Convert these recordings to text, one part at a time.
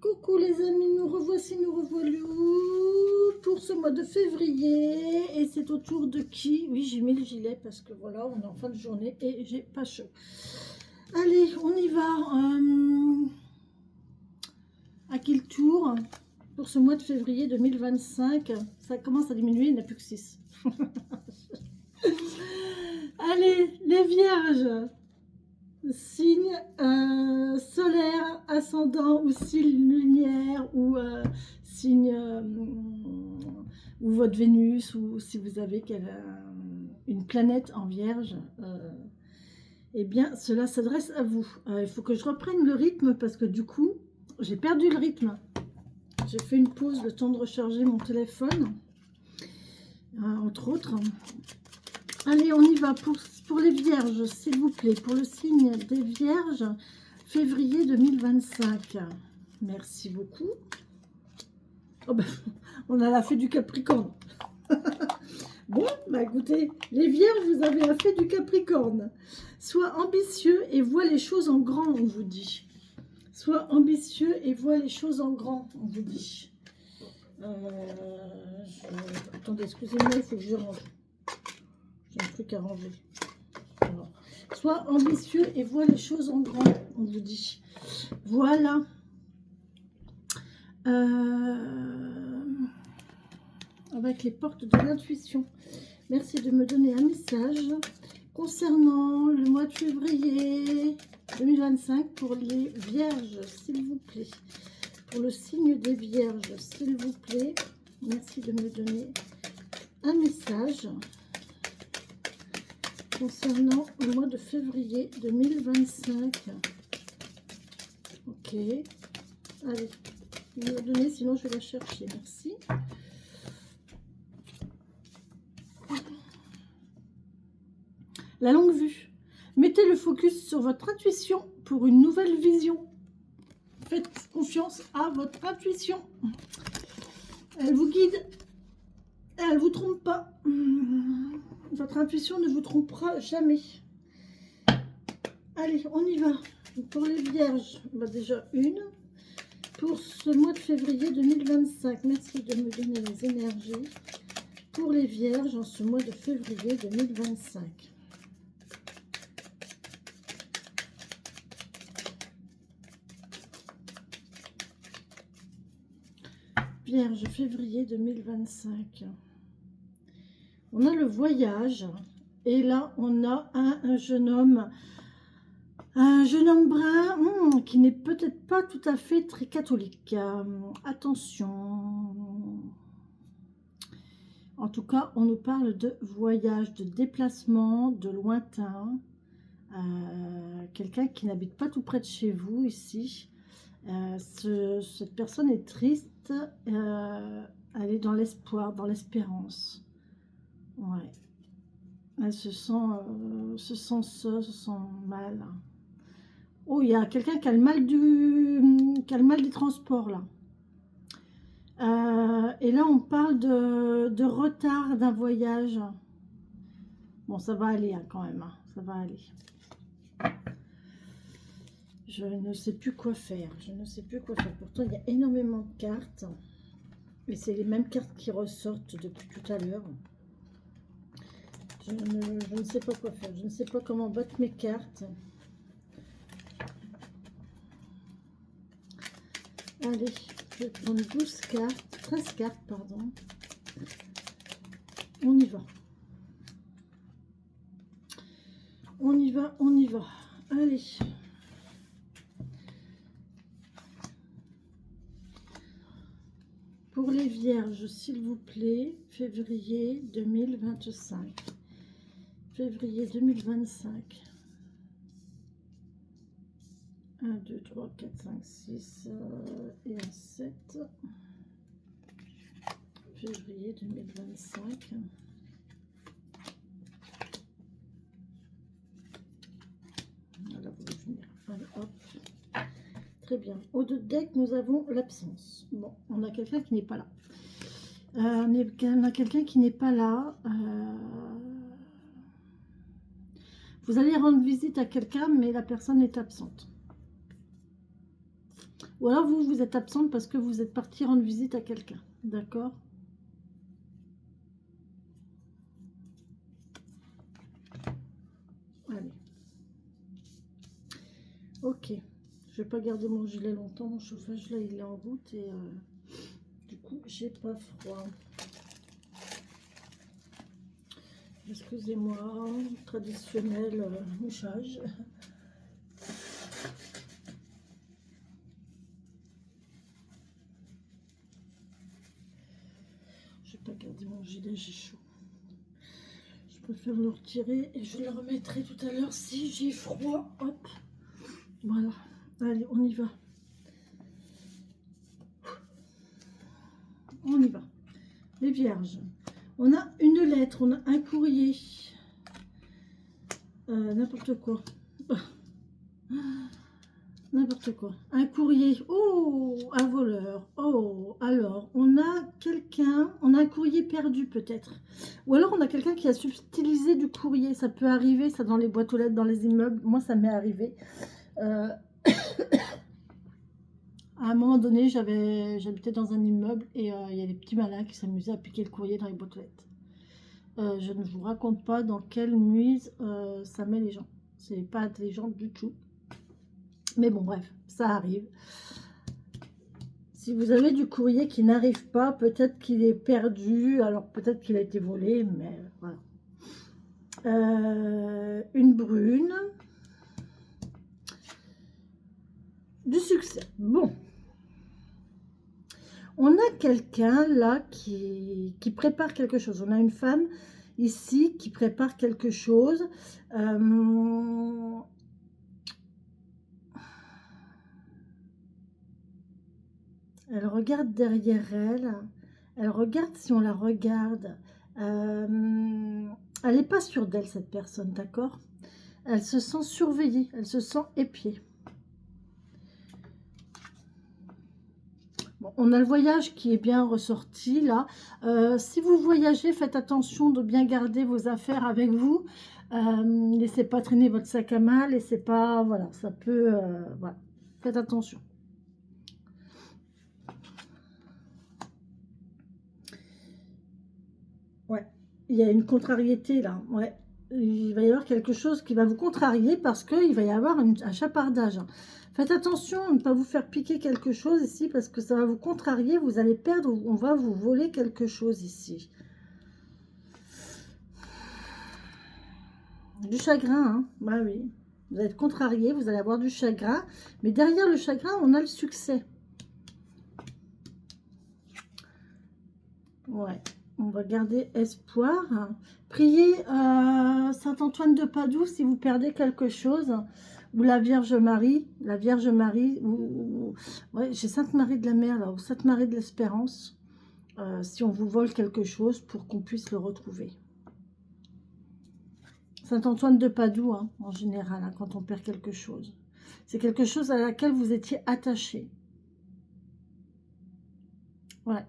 Coucou les amis, nous revoici, nous revoilà pour ce mois de février. Et c'est au tour de qui? Oui, j'ai mis le gilet parce que voilà, on est en fin de journée et j'ai pas chaud. Allez, on y va. À qui le tour pour ce mois de février 2025? Ça commence à diminuer, il n'y en a plus que 6. Allez, les vierges, signe solaire, ascendant ou signe lunaire ou signe ou votre Vénus, ou si vous avez une planète en vierge, eh bien cela s'adresse à vous. Il faut que je reprenne le rythme parce que du coup j'ai perdu le rythme. J'ai fait une pause, le temps de recharger mon téléphone, entre autres. Allez, on y va pour les vierges, s'il vous plaît. Pour le signe des vierges, février 2025. Merci beaucoup. Oh ben, on a la fée du Capricorne. Bon, bah écoutez, les vierges, vous avez la fée du Capricorne. Sois ambitieux et vois les choses en grand, on vous dit. Sois ambitieux et vois les choses en grand, on vous dit. Attendez, excusez-moi, il faut que je range. J'ai un truc à ranger. Alors, sois ambitieux et vois les choses en grand, on vous dit. Voilà. Avec les portes de l'intuition. Merci de me donner un message concernant le mois de février 2025 pour les vierges, s'il vous plaît. Pour le signe des vierges, s'il vous plaît. Merci de me donner un message concernant le mois de février 2025. Ok. Allez, vous me donnez, sinon je vais la chercher. Merci. La longue vue. Mettez le focus sur votre intuition pour une nouvelle vision. Faites confiance à votre intuition. Elle vous guide. Elle ne vous trompe pas. Votre intuition ne vous trompera jamais. Allez, on y va. Pour les vierges, bah déjà une. Pour ce mois de février 2025, merci de me donner les énergies. Pour les vierges, en ce mois de février 2025. Vierge, février 2025. On a le voyage. Et là, on a un jeune homme. Un jeune homme brun qui n'est peut-être pas tout à fait très catholique. Attention. En tout cas, on nous parle de voyage, de déplacement, de lointain. Quelqu'un qui n'habite pas tout près de chez vous ici. Cette personne est triste. Elle est dans l'espoir, dans l'espérance. Ouais. Elle se sent seule, se sent mal. Oh, il y a quelqu'un qui a le mal des transports, là. Et là, on parle de retard d'un voyage. Bon, ça va aller, hein, quand même. Hein, ça va aller. Je ne sais plus quoi faire. Je ne sais plus quoi faire. Pourtant, il y a énormément de cartes. Et c'est les mêmes cartes qui ressortent depuis tout à l'heure. Je ne sais pas quoi faire. Je ne sais pas comment battre mes cartes. Allez, je vais prendre 12 cartes, 13 cartes, pardon. On y va. On y va, on y va. Allez. Pour les vierges, s'il vous plaît, février 2025. Février 2025. 1, 2, 3, 4, 5, 6 et un 7. Février 2025. Voilà, vous pouvez venir. Allez, hop. Très bien. Au deux deck, nous avons l'absence. Bon, on a quelqu'un qui n'est pas là. On a quelqu'un qui n'est pas là. Vous allez rendre visite à quelqu'un, mais la personne est absente. Ou alors vous, vous êtes absente parce que vous êtes parti rendre visite à quelqu'un. D'accord? Allez. Ok. Je vais pas garder mon gilet longtemps. Mon chauffage là, il est en route et du coup, j'ai pas froid. Excusez-moi, traditionnel mouchage. Je vais pas garder mon gilet, j'ai chaud. Je préfère le retirer et je le remettrai tout à l'heure si j'ai froid. Hop. Voilà. Allez, on y va. On y va. Les vierges. On a une lettre, on a un courrier. N'importe quoi. N'importe quoi. Un courrier. Oh, un voleur. Oh, alors, on a quelqu'un, on a un courrier perdu peut-être. Ou alors on a quelqu'un qui a subtilisé du courrier. Ça peut arriver, ça, dans les boîtes aux lettres, dans les immeubles. Moi, ça m'est arrivé. À un moment donné, j'habitais dans un immeuble et il y a des petits malins qui s'amusaient à piquer le courrier dans les boîtes aux lettres. Je ne vous raconte pas dans quelle nuise ça met les gens. C'est pas intelligent du tout. Mais bon, bref, ça arrive. Si vous avez du courrier qui n'arrive pas, peut-être qu'il est perdu, alors peut-être qu'il a été volé, mais voilà. Une brune. Du succès. Bon. On a quelqu'un là qui prépare quelque chose. On a une femme ici qui prépare quelque chose. Elle regarde derrière elle. Elle regarde si on la regarde. Elle n'est pas sûre d'elle, cette personne, d'accord? Elle se sent surveillée. Elle se sent épiée. Bon, on a le voyage qui est bien ressorti là. Si vous voyagez, faites attention de bien garder vos affaires avec vous. Laissez pas traîner votre sac à main. Laissez pas... Voilà, ça peut... voilà. Faites attention. Ouais, il y a une contrariété là. Ouais, il va y avoir quelque chose qui va vous contrarier parce qu'il va y avoir un chapardage. Faites attention à ne pas vous faire piquer quelque chose ici parce que ça va vous contrarier. Vous allez perdre, on va vous voler quelque chose ici. Du chagrin, hein. Bah oui. Vous allez être contrarié, vous allez avoir du chagrin. Mais derrière le chagrin, on a le succès. Ouais. On va garder espoir. Priez Saint-Antoine de Padoue si vous perdez quelque chose. Ou la Vierge Marie. La Vierge Marie. Ouais, j'ai Sainte Marie de la Mer là. Ou Sainte Marie de l'Espérance. Si on vous vole quelque chose pour qu'on puisse le retrouver. Saint-Antoine de Padoue, hein, en général, hein, quand on perd quelque chose. C'est quelque chose à laquelle vous étiez attaché. Ouais.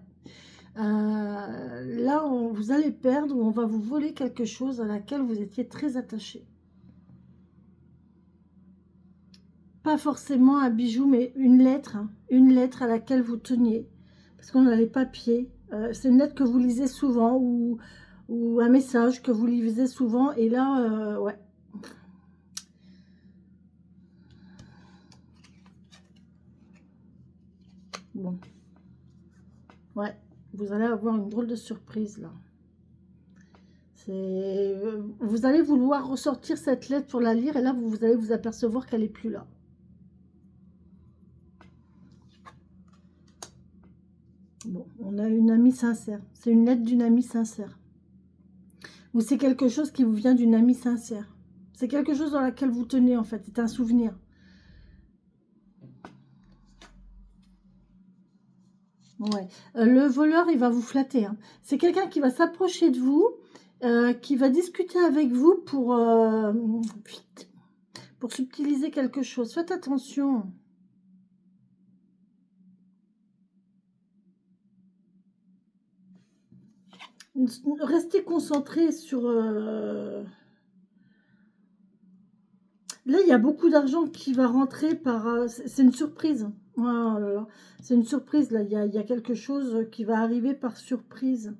Là, vous allez perdre ou on va vous voler quelque chose à laquelle vous étiez très attaché. Pas forcément un bijou, mais une lettre. Hein, une lettre à laquelle vous teniez. Parce qu'on a les papiers. C'est une lettre que vous lisez souvent ou un message que vous lisez souvent. Et là, ouais. Bon. Ouais. Vous allez avoir une drôle de surprise là. Vous allez vouloir ressortir cette lettre pour la lire et là vous allez vous apercevoir qu'elle n'est plus là. Bon, on a une amie sincère. C'est une lettre d'une amie sincère. Ou c'est quelque chose qui vous vient d'une amie sincère. C'est quelque chose dans laquelle vous tenez en fait. C'est un souvenir. Ouais. Le voleur, il va vous flatter. Hein. C'est quelqu'un qui va s'approcher de vous, qui va discuter avec vous pour subtiliser quelque chose. Faites attention. Restez concentré sur... Là, il y a beaucoup d'argent qui va rentrer par... c'est une surprise. Oh là là. C'est une surprise, là. Il y a quelque chose qui va arriver par surprise.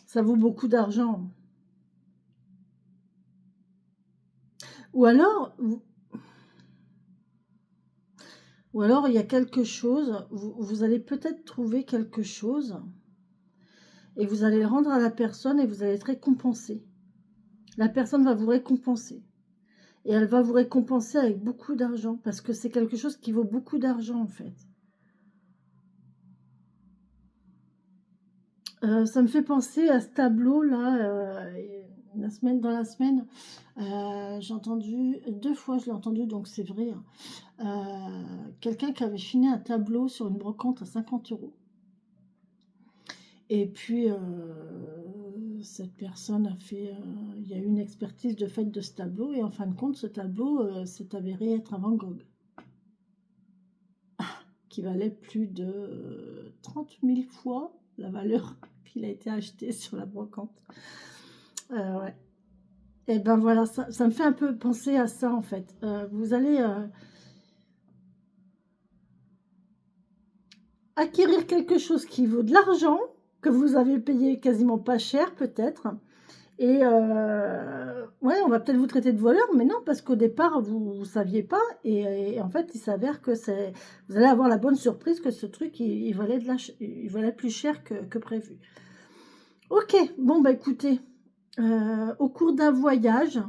Ça vaut beaucoup d'argent. Ou alors, il y a quelque chose, vous allez peut-être trouver quelque chose et vous allez le rendre à la personne et vous allez être récompensé. La personne va vous récompenser. Et elle va vous récompenser avec beaucoup d'argent parce que c'est quelque chose qui vaut beaucoup d'argent en fait. Ça me fait penser à ce tableau là, dans la semaine, j'ai entendu 2 fois, je l'ai entendu donc c'est vrai, hein. Quelqu'un qui avait chiné un tableau sur une brocante à 50 €. Et puis cette personne a fait, il y a eu une expertise de fait de ce tableau et en fin de compte ce tableau s'est avéré être un Van Gogh qui valait plus de 30 000 fois la valeur qu'il a été acheté sur la brocante. Ouais. Et ben voilà, ça me fait un peu penser à ça en fait. Vous allez acquérir quelque chose qui vaut de l'argent, que vous avez payé quasiment pas cher peut-être. Et ouais, on va peut-être vous traiter de voleur, mais non, parce qu'au départ, vous ne saviez pas. Et en fait, il s'avère que vous allez avoir la bonne surprise que ce truc, il valait plus cher que prévu. Ok, bon, bah écoutez, au cours d'un voyage,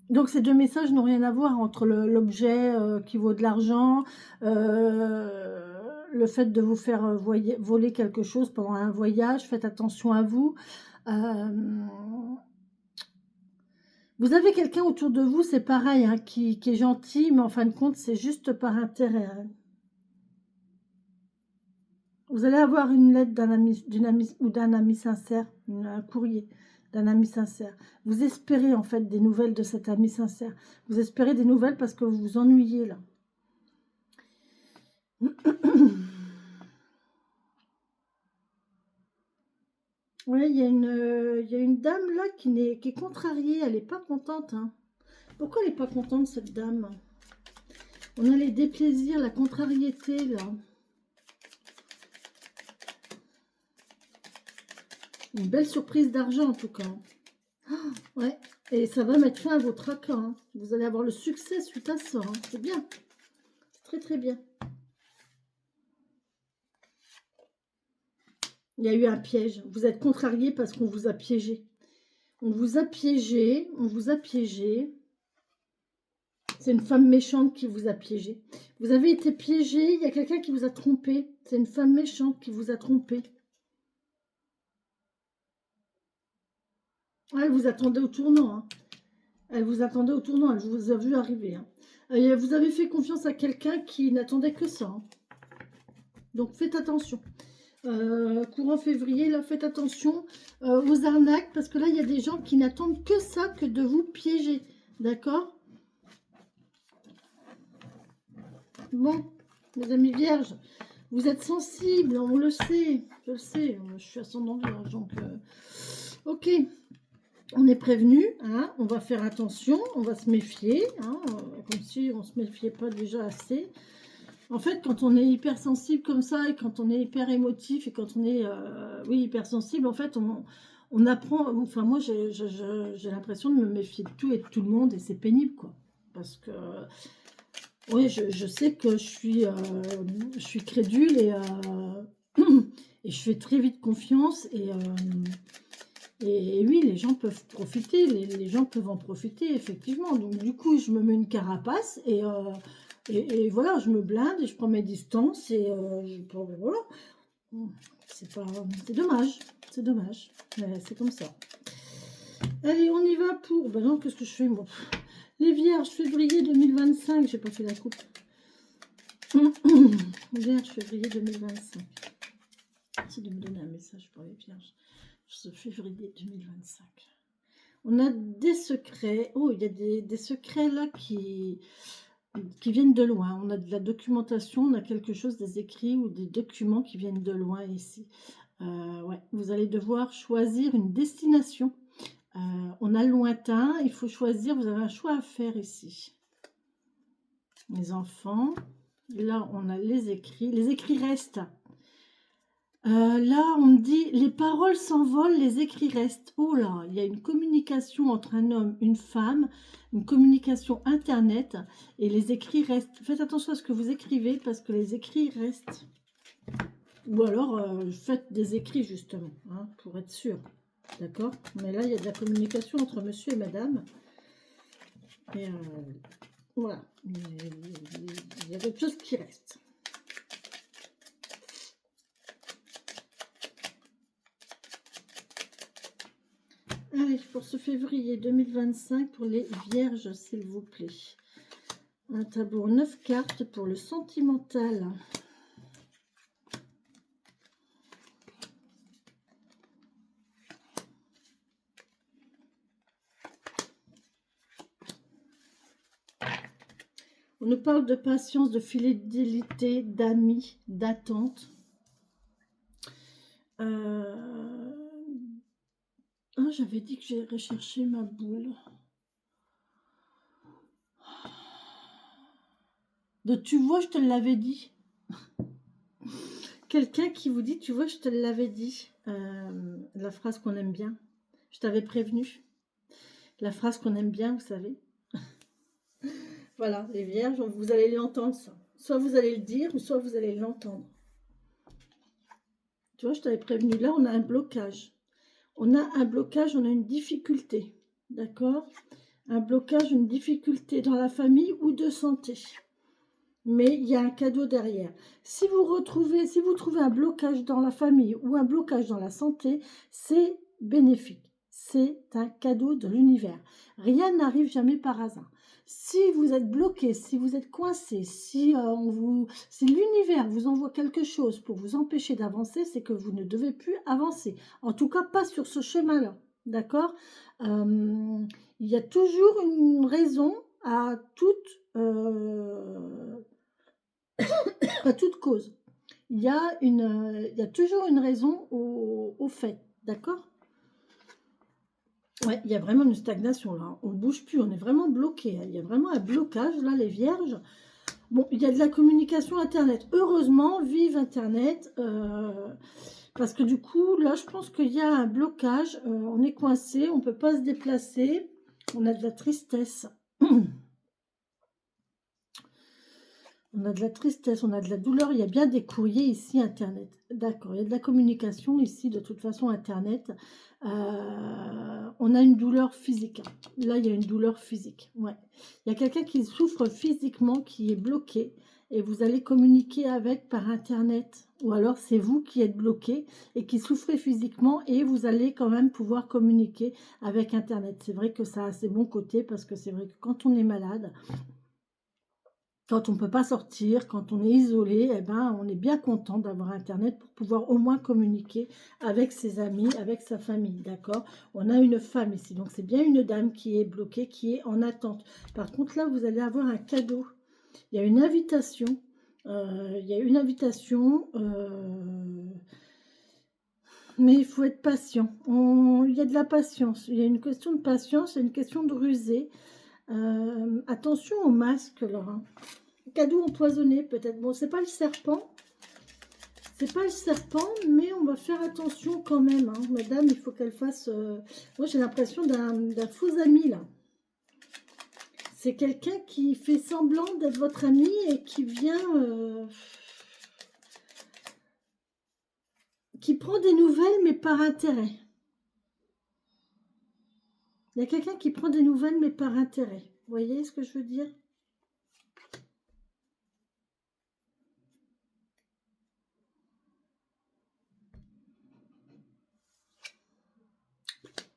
donc ces 2 messages n'ont rien à voir entre l'objet qui vaut de l'argent, le fait de vous faire voler quelque chose pendant un voyage, faites attention à vous. Vous avez quelqu'un autour de vous, c'est pareil, hein, qui est gentil, mais en fin de compte, c'est juste par intérêt, hein. Vous allez avoir une lettre d'une amie ou d'un ami sincère, un courrier d'un ami sincère. Vous espérez en fait des nouvelles de cet ami sincère. Vous espérez des nouvelles parce que vous vous ennuyez là. Ouais, il y a une dame là qui est contrariée, elle n'est pas contente, hein. Pourquoi elle n'est pas contente cette dame? On a les déplaisirs, la contrariété là. Une belle surprise d'argent en tout cas. Oh, ouais, et ça va mettre fin à votre tracas, hein. Vous allez avoir le succès suite à ça, hein. C'est bien. C'est très très bien. Il y a eu un piège. Vous êtes contrarié parce qu'on vous a piégé. On vous a piégé, on vous a piégé. C'est une femme méchante qui vous a piégé. Vous avez été piégé, il y a quelqu'un qui vous a trompé. C'est une femme méchante qui vous a trompé. Ah, elle vous attendait au tournant, hein. Elle vous attendait au tournant, elle vous a vu arriver, hein. Vous avez fait confiance à quelqu'un qui n'attendait que ça, hein. Donc faites attention. Courant février, là, faites attention aux arnaques, parce que là, il y a des gens qui n'attendent que ça, que de vous piéger. D'accord? Bon, mes amis vierges, vous êtes sensibles, on le sait. Je le sais, je suis ascendant vierge, donc... ok, on est prévenu, hein, on va faire attention, on va se méfier, hein, comme si on ne se méfiait pas déjà assez. En fait, quand on est hypersensible comme ça, et quand on est hyper émotif, et quand on est oui, hypersensible, en fait, on apprend... Enfin, moi, j'ai l'impression de me méfier de tout et de tout le monde, et c'est pénible, quoi. Parce que, oui, je sais que je suis crédule, et je fais très vite confiance, et oui, les gens peuvent profiter, les gens peuvent en profiter, effectivement. Donc, du coup, je me mets une carapace, et voilà, je me blinde et je prends mes distances et voilà. C'est dommage, c'est dommage, mais c'est comme ça. Allez, on y va pour... Ben non, qu'est-ce que je fais moi? Les Vierges, février 2025, j'ai pas fait la coupe. Vierge, février 2025. Merci de me donner un message pour les Vierges. Ce février 2025. On a des secrets. Oh, il y a des secrets là qui viennent de loin. On a de la documentation, on a quelque chose, des écrits ou des documents qui viennent de loin ici. Ouais, vous allez devoir choisir une destination. On a le lointain, il faut choisir, vous avez un choix à faire ici. Les enfants, là on a les écrits restent. Là, on me dit, les paroles s'envolent, les écrits restent. Oh là, il y a une communication entre un homme, une femme, une communication internet, et les écrits restent. Faites attention à ce que vous écrivez, parce que les écrits restent. Ou alors, faites des écrits, justement, hein, pour être sûr. D'accord? Mais là, il y a de la communication entre monsieur et madame. Et voilà. Il y a quelque chose qui reste. Allez, pour ce février 2025, pour les vierges, s'il vous plaît. Un tableau 9 cartes pour le sentimental. On nous parle de patience, de fidélité, d'amis, d'attente. Ah, j'avais dit que j'ai recherché ma boule. Tu vois, je te l'avais dit. Quelqu'un qui vous dit, tu vois, je te l'avais dit. La phrase qu'on aime bien. Je t'avais prévenu. La phrase qu'on aime bien, vous savez. Voilà, les vierges, vous allez l'entendre ça. Soit vous allez le dire, ou soit vous allez l'entendre. Tu vois, je t'avais prévenu. Là, on a un blocage. On a un blocage, on a une difficulté. D'accord? Un blocage, une difficulté dans la famille ou de santé. Mais il y a un cadeau derrière. Si vous trouvez un blocage dans la famille ou un blocage dans la santé, c'est bénéfique. C'est un cadeau de l'univers. Rien n'arrive jamais par hasard. Si vous êtes bloqué, si vous êtes coincé, si l'univers vous envoie quelque chose pour vous empêcher d'avancer, c'est que vous ne devez plus avancer. En tout cas, pas sur ce chemin-là. D'accord? Il y a toujours une raison à toute cause. Il y a toujours une raison au fait. D'accord? Ouais, il y a vraiment une stagnation là. On ne bouge plus, on est vraiment bloqué. Il y a vraiment un blocage là, les vierges. Bon, il y a de la communication Internet. Heureusement, vive Internet. Parce que du coup, là, je pense qu'il y a un blocage. On est coincé, on ne peut pas se déplacer. On a de la tristesse. On a de la tristesse, on a de la douleur. Il y a bien des courriers ici, Internet. D'accord, il y a de la communication ici, de toute façon, Internet. On a une douleur physique. Là, il y a une douleur physique. Ouais. Il y a quelqu'un qui souffre physiquement, qui est bloqué. Et vous allez communiquer avec par Internet. Ou alors, c'est vous qui êtes bloqué et qui souffrez physiquement. Et vous allez quand même pouvoir communiquer avec Internet. C'est vrai que ça a ses bons côtés parce que c'est vrai que quand on est malade... Quand on ne peut pas sortir, quand on est isolé, eh ben, on est bien content d'avoir Internet pour pouvoir au moins communiquer avec ses amis, avec sa famille, d'accord? On a une femme ici, donc c'est bien une dame qui est bloquée, qui est en attente. Par contre, là, vous allez avoir un cadeau. Il y a une invitation. Mais il faut être patient. Il y a de la patience. Il y a une question de patience et une question de rusée. Attention au masque, Laura. Cadeau empoisonné, peut-être. Bon, c'est pas le serpent. C'est pas le serpent, mais on va faire attention quand même. Hein. Madame, il faut qu'elle fasse... Moi, j'ai l'impression d'un faux ami, là. C'est quelqu'un qui fait semblant d'être votre ami et qui vient... qui prend des nouvelles, mais par intérêt. Il y a quelqu'un qui prend des nouvelles, mais par intérêt. Vous voyez ce que je veux dire?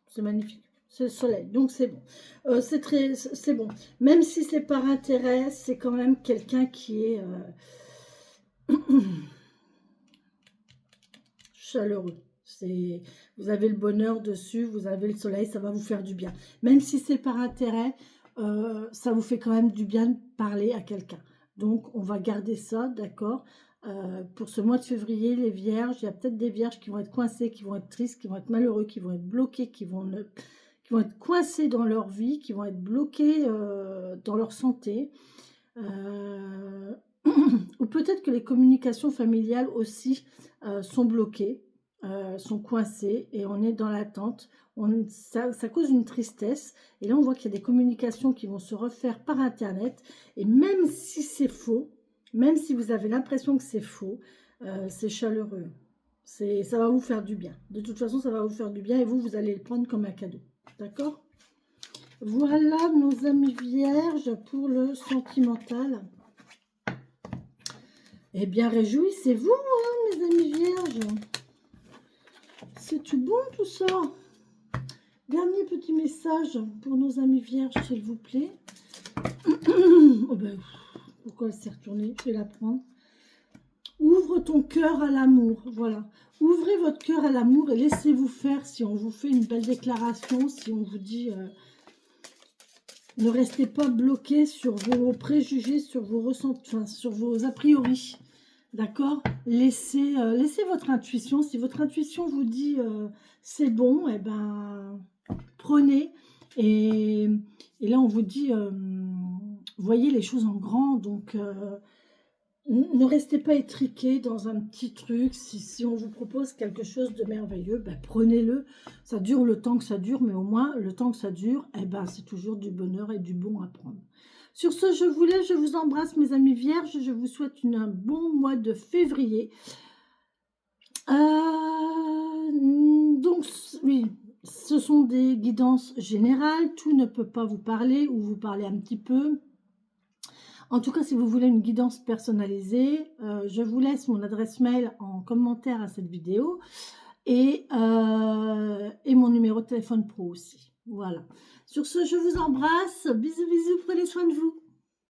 C'est magnifique. C'est le soleil, donc c'est bon. C'est bon. Même si c'est par intérêt, c'est quand même quelqu'un qui est chaleureux. Vous avez le bonheur dessus, vous avez le soleil, ça va vous faire du bien. Même si c'est par intérêt, ça vous fait quand même du bien de parler à quelqu'un. Donc, on va garder ça, d'accord. Pour ce mois de février, les vierges, il y a peut-être des vierges qui vont être coincées, qui vont être tristes, qui vont être malheureux, qui vont être bloqués, qui vont être coincés dans leur vie, qui vont être bloqués dans leur santé. Ou peut-être que les communications familiales aussi sont bloquées, sont coincées et on est dans l'attente. Ça cause une tristesse. Et là, on voit qu'il y a des communications qui vont se refaire par Internet. Et même si c'est faux, même si vous avez l'impression que c'est faux, c'est chaleureux. Ça va vous faire du bien. De toute façon, ça va vous faire du bien et vous allez le prendre comme un cadeau. D'accord? Voilà nos amis vierges pour le sentimental. Eh bien, réjouissez-vous, hein, mes amis vierges. C'est tout bon tout ça. Dernier petit message pour nos amis vierges, s'il vous plaît. Oh ben, pourquoi elle s'est retournée? Je vais la prendre. Ouvre ton cœur à l'amour. Voilà. Ouvrez votre cœur à l'amour et laissez-vous faire si on vous fait une belle déclaration, si on vous dit... ne restez pas bloqué sur vos préjugés, sur vos ressentis, enfin, sur vos a priori. D'accord? Laissez votre intuition. Si votre intuition vous dit c'est bon, eh ben, prenez. Et là, on vous dit, voyez les choses en grand. Donc, ne restez pas étriqué dans un petit truc. Si on vous propose quelque chose de merveilleux, ben, prenez-le. Ça dure le temps que ça dure, mais au moins, le temps que ça dure, eh ben, c'est toujours du bonheur et du bon à prendre. Sur ce, je vous laisse, je vous embrasse, mes amis vierges. Je vous souhaite un bon mois de février. Donc, oui, ce sont des guidances générales. Tout ne peut pas vous parler ou vous parler un petit peu. En tout cas, si vous voulez une guidance personnalisée, je vous laisse mon adresse mail en commentaire à cette vidéo et mon numéro de téléphone pro aussi. Voilà. Sur ce, je vous embrasse. Bisous, bisous. Prenez soin de vous.